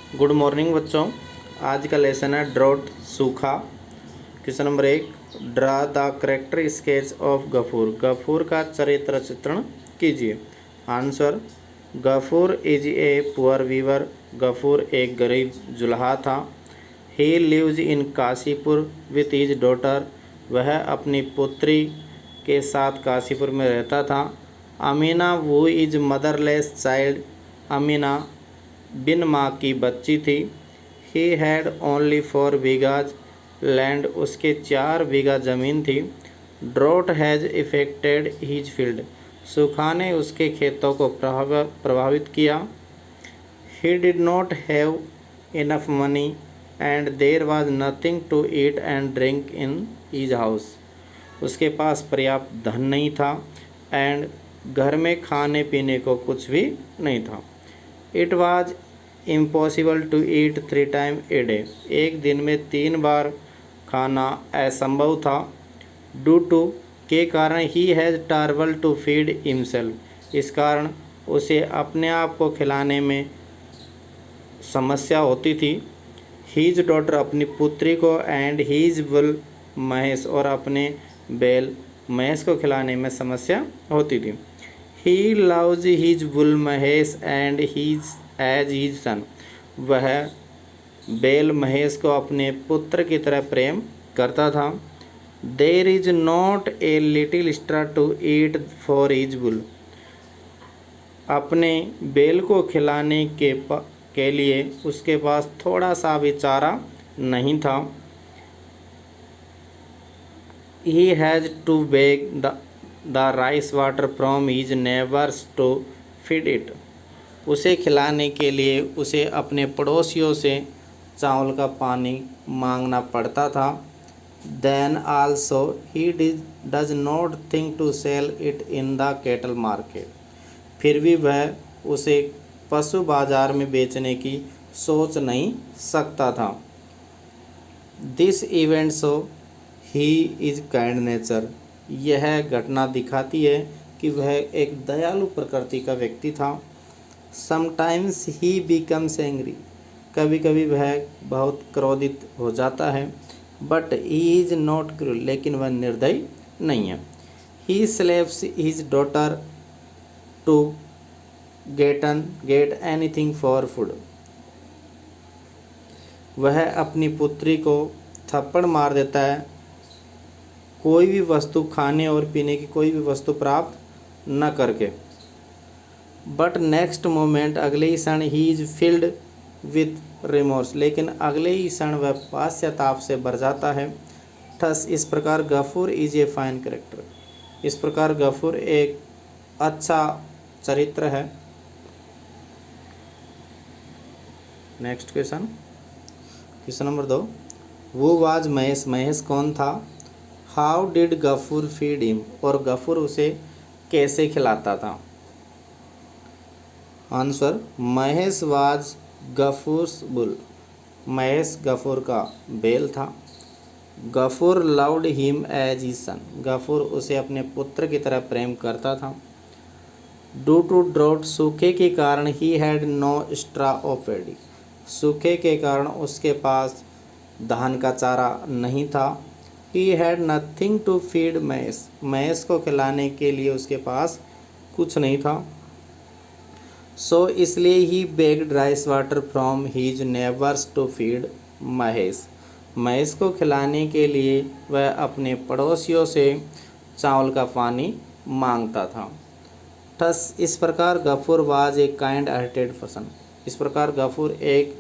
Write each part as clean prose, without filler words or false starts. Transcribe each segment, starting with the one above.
Good morning बच्चों। आज का लेसन है ड्रॉट सूखा। Question number 1, draw the character sketch of Gafur. Gafur का चरित्र चित्रण कीजिए। Answer, Gafur is a poor weaver. Gafur एक गरीब जुल्हा था। He lives in Kashipur with his daughter. वह अपनी पुत्री के साथ काशीपुर में रहता था। अमीना वो इज मदरलेस चाइल्ड। अमीना बिन माँ की बच्ची थी। He had only 4 bighas land. उसके 4 बीघा ज़मीन थी। Drought has affected his field. सूखा ने उसके खेतों को प्रभावित किया। He did not have enough money and there was nothing to eat and drink in his house. उसके पास पर्याप्त धन नहीं था एंड घर में खाने पीने को कुछ भी नहीं था। It was impossible to eat 3 time a day. एक दिन में 3 बार खाना असंभव था। डू टू के कारण he has travel to feed himself. इस कारण उसे अपने आप को खिलाने में समस्या होती थी। हीज डॉटर अपनी पुत्री को एंड हीज बुल महेश और अपने बैल महेश को खिलाने में समस्या होती थी। He loves his bull Mahesh and his as his son. वह बैल महेश को अपने पुत्र की तरह प्रेम करता था। There is not a little extra to eat for his bull. अपने बैल को खिलाने के लिए उसके पास थोड़ा सा भी चारा नहीं था। He has to beg the rice water from his neighbors to feed it. उसे खिलाने के लिए उसे अपने पड़ोसियों से चावल का पानी मांगना पड़ता था। Then also he does not think to sell it in the cattle market. फिर भी वह उसे पशु बाजार में बेचने की सोच नहीं सकता था। This event so he is kind nature. यह घटना दिखाती है कि वह एक दयालु प्रकृति का व्यक्ति था। Sometimes he becomes angry. कभी कभी वह बहुत क्रोधित हो जाता है। बट ही इज़ नॉट क्रूर। लेकिन वह निर्दयी नहीं है। He slaves his daughter to get anything for food. वह अपनी पुत्री को थप्पड़ मार देता है कोई भी वस्तु खाने और पीने की कोई भी वस्तु प्राप्त न करके। बट नेक्स्ट मोमेंट, अगले ही क्षण, he is filled with remorse. लेकिन अगले ही क्षण वह पश्चाताप से भर जाता है। थस इस प्रकार Gafur is a fine character. इस प्रकार गफूर एक अच्छा चरित्र है। नेक्स्ट क्वेश्चन नंबर 2, वो वाज महेश। महेश कौन था? How did Gafur feed him. और गफूर उसे कैसे खिलाता था? Answer, Mahesh was Gafur's bull. Mahesh Gafur का बैल था। Gafur loved him as his son. Gafur उसे अपने पुत्र की तरह प्रेम करता था। ड्यू टू ड्रॉट, सूखे के कारण, he had no straw of paddy. सूखे के कारण उसके पास धान का चारा नहीं था। He had nothing to feed Mahesh. Mahesh को खिलाने के लिए उसके पास कुछ नहीं था। सो इसलिए he begged rice water from his neighbours to feed Mahesh. Mahesh को खिलाने के लिए वह अपने पड़ोसियों से चावल का पानी मांगता था। थस इस प्रकार Gafur was a kind hearted person. इस प्रकार गफूर एक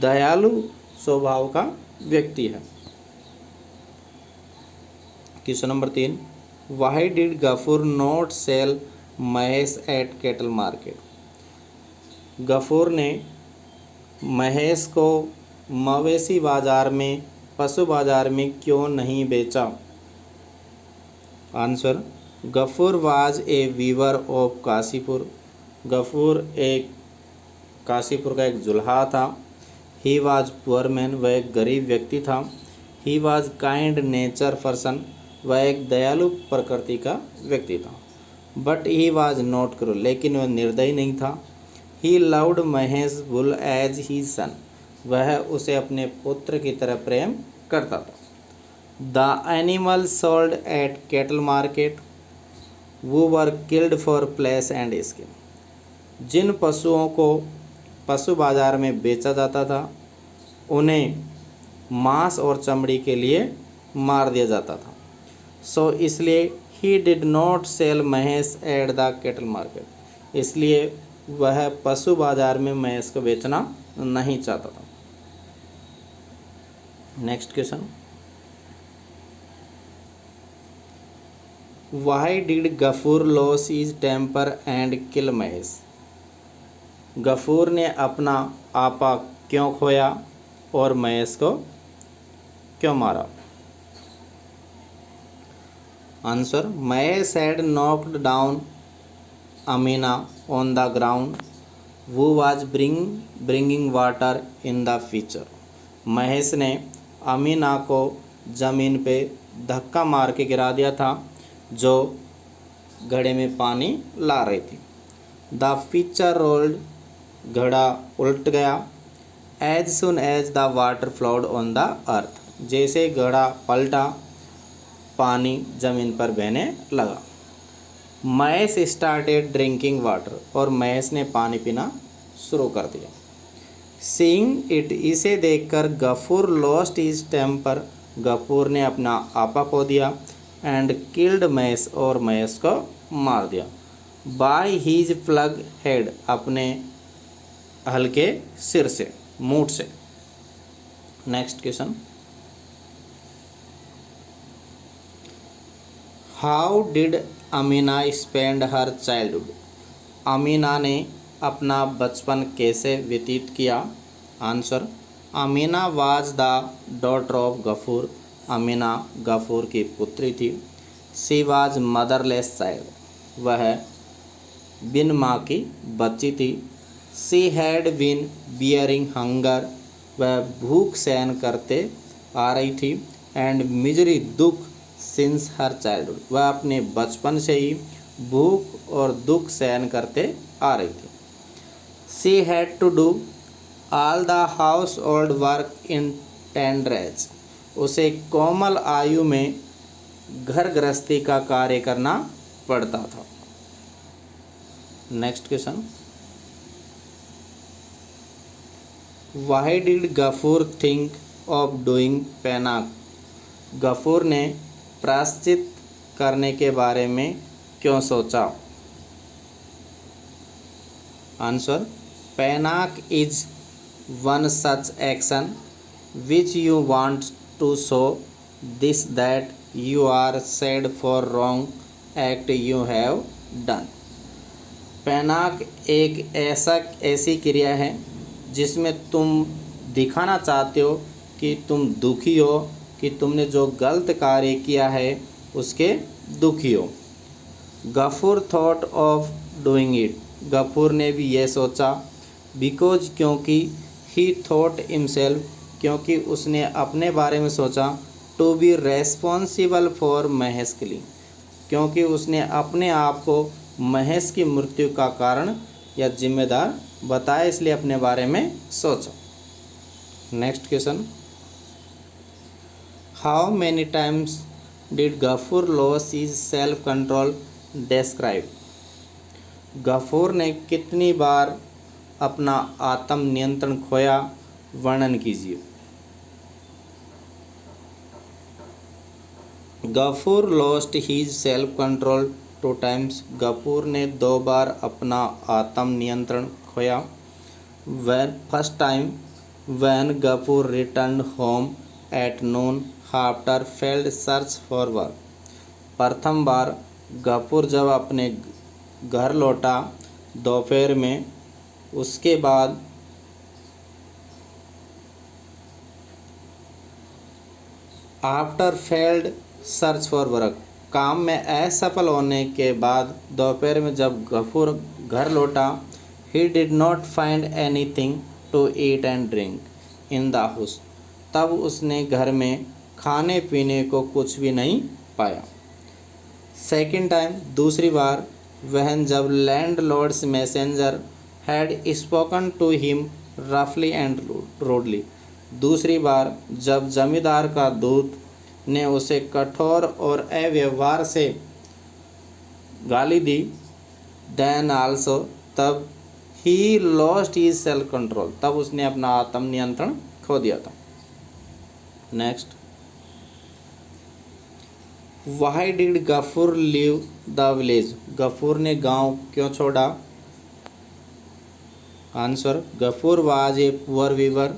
दयालु स्वभाव का व्यक्ति है। Question number 3, why did Gafur not sell Mahesh at cattle market. Gafur ने महेश को मवेशी बाजार में, पशु बाजार में क्यों नहीं बेचा? Answer, Gafur was a weaver of Kashipur. Gafur एक काशीपुर का एक जुल्हा था। He was poor man. वह एक गरीब व्यक्ति था। He was kind nature person. वह एक दयालु प्रकृति का व्यक्ति था। बट ही वाज नॉट क्रूर। लेकिन वह निर्दयी नहीं था। He loved Mahesh bull as he son, वह उसे अपने पुत्र की तरह प्रेम करता था। The animal sold at cattle market वो were killed for flesh and skin, जिन पशुओं को पशु बाजार में बेचा जाता था उन्हें मांस और चमड़ी के लिए मार दिया जाता था। सो इसलिए he did not sell Mahesh at the cattle market, इसलिए वह पशु बाजार में महेश को बेचना नहीं चाहता था। Next question, why did Gafur lose his temper and kill Mahesh, Gafur ने अपना आपा क्यों खोया और महेश को क्यों मारा। Answer, Mahesh had knocked down Amina on the ground वो was bringing water in the pitcher, Mahesh ने अमीना को ज़मीन पे धक्का मार के गिरा दिया था जो घड़े में पानी ला रही थी। द फीचर रोल्ड, घड़ा उल्ट गया। As soon as the water flowed on the earth, जैसे घड़ा पलटा पानी ज़मीन पर बहने लगा। महेश स्टार्टेड ड्रिंकिंग वाटर, और महेश ने पानी पीना शुरू कर दिया। सीइंग इट, इसे देखकर Gafur lost his temper, Gafur ने अपना आपा खो दिया। एंड किल्ड महेश, और महेश को मार दिया। बाय हीज प्लग हेड, अपने हल्के सिर से, मूठ से। Next question, how did Amina spend her childhood, Amina ने अपना बचपन कैसे व्यतीत किया। Answer, Amina was the daughter of Gafur, Amina Gafur की पुत्री थी। शी वाज मदरलेस चाइल्ड, वह बिन माँ की बच्ची थी। She had been bearing hunger, वह भूख सहन करते आ रही थी। एंड मिजरी, दुख, सिंस हर चाइल्डहुड, वह अपने बचपन से ही भूख और दुख सहन करते आ रही थी। She had to do all the household work in tender age, उसे कोमल आयु में घर गृहस्थी का कार्य करना पड़ता था। Next question, why did Gafur think of doing penance, Gafur ने प्रायश्चित करने के बारे में क्यों सोचा। Answer, penance is one such action which you want to show this that you are sad for wrong act you have done. Penance एक ऐसी क्रिया है जिसमें तुम दिखाना चाहते हो कि तुम दुखी हो, कि तुमने जो गलत कार्य किया है उसके दुखी हो। Gafur thought of doing it, Gafur ने भी यह सोचा। बिकॉज, क्योंकि, ही थॉट हिमसेल्फ, क्योंकि उसने अपने बारे में सोचा। To be responsible for Mahesh killing, क्योंकि उसने अपने आप को महेश की मृत्यु का कारण या जिम्मेदार बताया, इसलिए अपने बारे में सोचा। Next question, how many times did Gafur lose his self control describe, Gafur ने कितनी बार अपना आत्म नियंत्रण खोया, वर्णन कीजिए। Gafur lost his self control 2 times, Gafur ने 2 बार अपना आत्म नियंत्रण खोया। First time when Gafur return home at noon after failed search for work, प्रथम बार गफूर जब अपने घर लौटा दोपहर में, उसके बाद after failed search for work, काम में असफल होने के बाद दोपहर में जब गफूर घर लौटा, he did not find anything to eat and drink in the house, तब उसने घर में खाने पीने को कुछ भी नहीं पाया। सेकेंड टाइम, दूसरी बार, वहन जब landlord's messenger had spoken to him रफली एंड रूडली। दूसरी बार जब जमींदार का दूत ने उसे कठोर और अव्यवहार से गाली दी, देन आल्सो, तब he lost his self control, तब उसने अपना आत्म नियंत्रण खो दिया था। Next, why did Gafur leave the village? Gafur ने गांव क्यों छोड़ा? Answer, Gafur was a poor weaver.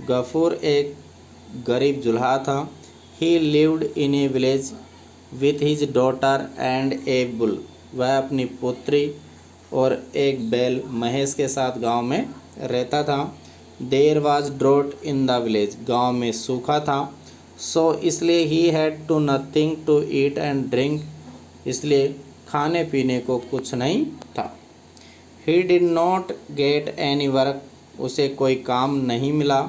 Gafur एक गरीब जुल्हा था। He lived in a village with his daughter and a bull. वह अपनी पुत्री और एक बैल महेश के साथ गांव में रहता था। There was drought in the village. गांव में सूखा था। सो इसलिए he had to nothing to eat and drink. इसलिए खाने पीने को कुछ नहीं था। He did not get any work. उसे कोई काम नहीं मिला।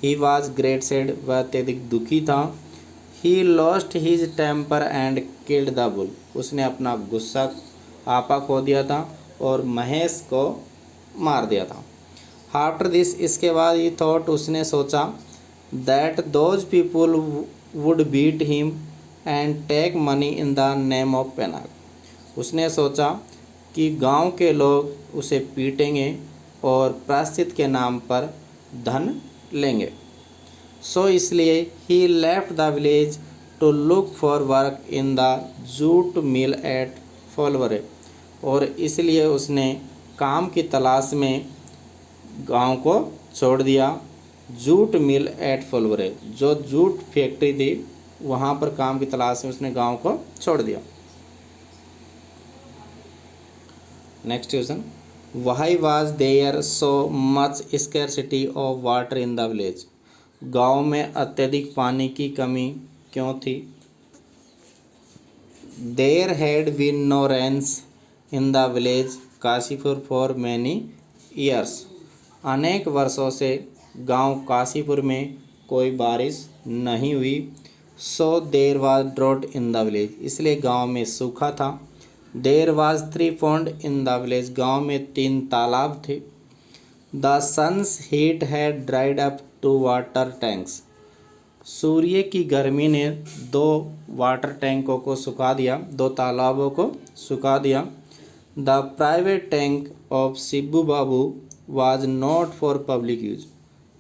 He was great sad. वह अत्यधिक दुखी था। He lost his temper and killed the bull. उसने अपना गुस्सा आपा खो दिया था और महेश को मार दिया था। आफ्टर दिस, इसके बाद ही थॉट, उसने सोचा, that those people would beat him and take money in the name of penance. उसने सोचा कि गांव के लोग उसे पीटेंगे और प्रायश्चित के नाम पर धन लेंगे। सो इसलिए he left the village to look for work in the jute mill at Phulbere. और इसलिए उसने काम की तलाश में गांव को छोड़ दिया। जूट मिल एट फोलवरे, जो जूट फैक्ट्री थी वहाँ पर काम की तलाश में उसने गांव को छोड़ दिया। Next question, why was there so much scarcity of water in the village? गांव में अत्यधिक पानी की कमी क्यों थी? There had been no rains in the village Kashipur for many years. अनेक वर्षों से गांव काशीपुर में कोई बारिश नहीं हुई। So there was drought in the village. इसलिए गांव में सूखा था। There was 3 pond in the village. गांव में 3 तालाब थे। The sun's heat had dried up 2 water tanks. सूर्य की गर्मी ने 2 वाटर टैंकों को सुखा दिया, 2 तालाबों को सुखा दिया। The private tank of Shibu Babu was not for public use.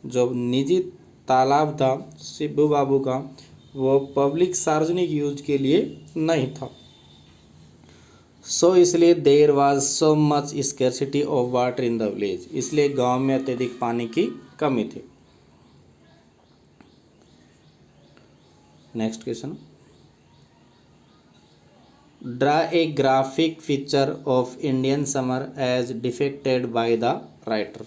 जो निजी तालाब था शिबू बाबू का, वो पब्लिक सार्वजनिक यूज के लिए नहीं था। सो इसलिए there was so much scarcity of water in the village. इसलिए गांव में अत्यधिक पानी की कमी थी। Next question, draw a graphic picture of Indian summer as depicted by the writer.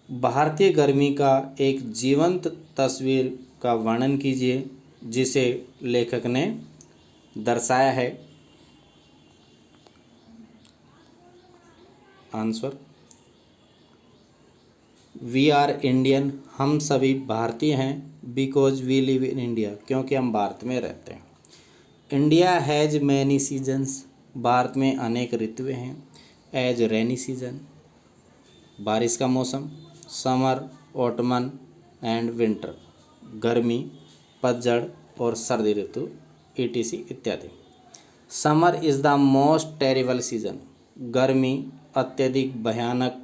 भारतीय गर्मी का एक जीवंत तस्वीर का वर्णन कीजिए जिसे लेखक ने दर्शाया है। Answer, we are Indian. हम सभी भारतीय हैं। Because we live in India, क्योंकि हम भारत में रहते हैं। India has many seasons. भारत में अनेक ऋतुएं हैं। एज रेनी सीजन, बारिश का मौसम। समर, ऑटमन एंड विंटर, गर्मी, पतझड़ और सर्दी ऋतु, etc इत्यादि। Summer is the most terrible season. गर्मी अत्यधिक भयानक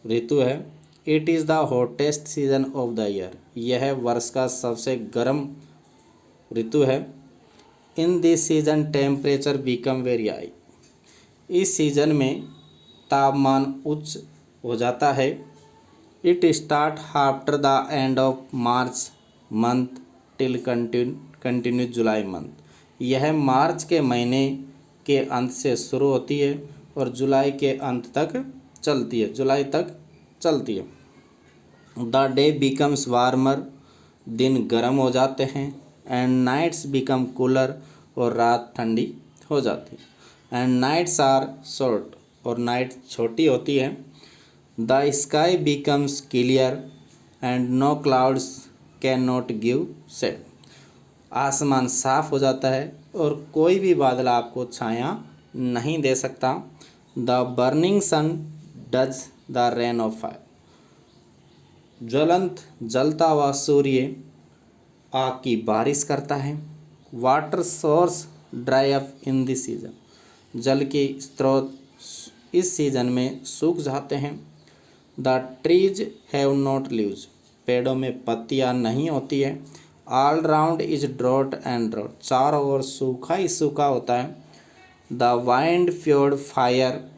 ऋतु है। It is the hottest season of the year. यह वर्ष का सबसे गर्म ऋतु है। इन this season temperature become very high. इस सीजन में तापमान उच्च हो जाता है। It start after the end of March month till continue July month. यह मार्च के महीने के अंत से शुरू होती है और जुलाई के अंत तक चलती है, जुलाई तक चलती है। The day becomes warmer. दिन गर्म हो जाते हैं। And nights become cooler. और रात ठंडी हो जाती है। And nights are short. और नाइट छोटी होती है। The sky becomes clear and no clouds can not give shade. आसमान साफ हो जाता है और कोई भी बादल आपको छाया नहीं दे सकता। The burning sun does the rain of fire. ज्वलंत जलता हुआ सूर्य आग की बारिश करता है। Water source dry up in this season. जल के स्रोत इस सीजन में सूख जाते हैं। The trees have not leaves. पेड़ों में पत्तियां नहीं होती है। All round is drought and drought. चारों ओर सूखा ही सूखा होता है। The wind feud fire.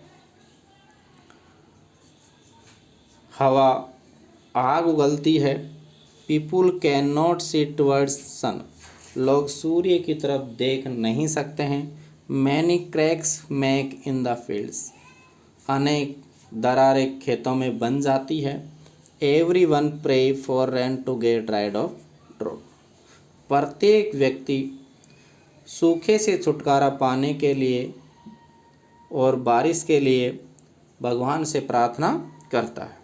हवा आग उगलती है। People can not see towards sun. लोग सूर्य की तरफ देख नहीं सकते हैं। Many cracks make in the fields. अनेक दरारें खेतों में बन जाती है। Every one pray for rain to get rid of drought. प्रत्येक व्यक्ति सूखे से छुटकारा पाने के लिए और बारिश के लिए भगवान से प्रार्थना करता है।